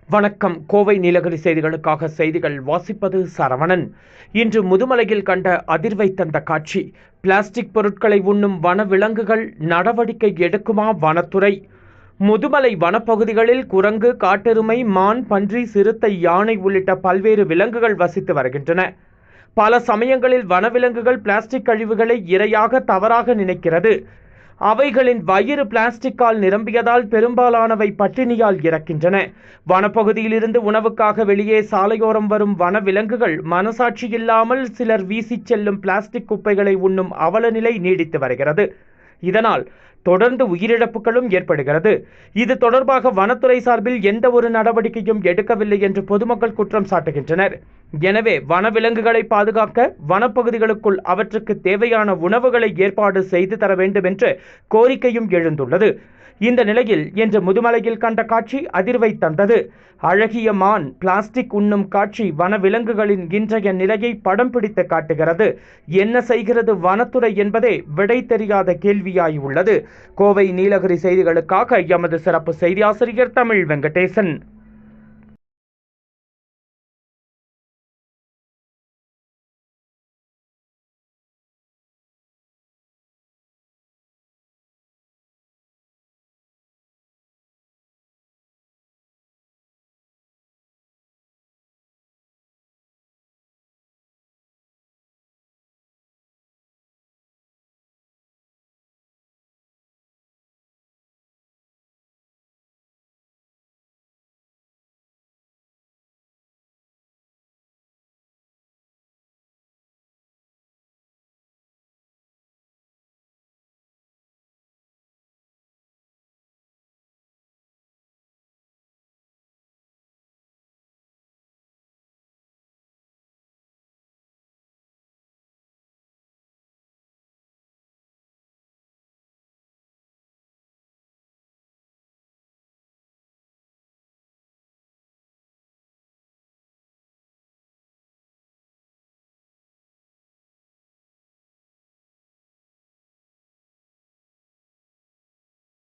வணக்கம். கோவை நீலகிரி செய்திகளுக்காக செய்திகள் வாசிப்பது சரவணன். இன்று முதுமலையில் கண்ட அதிர்வை தந்த காட்சி. பிளாஸ்டிக் பொருட்களை உண்ணும் வனவிலங்குகள் நடவடிக்கை எடுக்குமா வனத்துறை? முதுமலை வனப்பகுதிகளில் குரங்கு, காட்டெருமை, மான், பன்றி, சிறுத்தை, யானை உள்ளிட்ட பல்வேறு விலங்குகள் வசித்து வருகின்றன. பல சமயங்களில் வனவிலங்குகள் பிளாஸ்டிக் கழிவுகளை இரையாக தவறாக நினைக்கிறது. அவைகளின் வயிறு பிளாஸ்டிக்கால் நிரம்பியதால் பெரும்பாலானவை பட்டினியால் இறக்கின்றன. வனப்பகுதியிலிருந்து உணவுக்காக வெளியே சாலையோரம் வரும் வனவிலங்குகள் மனசாட்சி இல்லாமல் சிலர் வீசிச் செல்லும் பிளாஸ்டிக் குப்பைகளை உண்ணும் அவலநிலை நீடித்து வருகிறது. இதனால் தொடர்ந்து உயிரிழப்புகளும் ஏற்படுகிறது. இது தொடர்பாக வனத்துறை சார்பில் எந்த ஒரு நடவடிக்கையும் எடுக்கவில்லை என்று பொதுமக்கள் குற்றம் சாட்டுகின்றனர். எனவே வனவிலங்குகளை பாதுகாக்க வனப்பகுதிகளுக்குள் அவற்றுக்கு தேவையான உணவுகளை ஏற்பாடு செய்து தர வேண்டும் என்று கோரிக்கையும் எழுந்துள்ளது. இந்த நிலையில் இன்று முதுமலையில் கண்ட காட்சி அதிர்வை தந்தது. அழகிய மான் பிளாஸ்டிக் உண்ணும் காட்சி வனவிலங்குகளின் இன்றைய நிலையை படம் பிடித்து காட்டுகிறது. என்ன செய்கிறது வனத்துறை என்பதே விடை தெரியாத கேள்வியாய் உள்ளது. கோவை நீலகிரி செய்திகளுக்காக எமது சிறப்பு செய்தி ஆசிரியர் தமிழ் வெங்கடேசன்.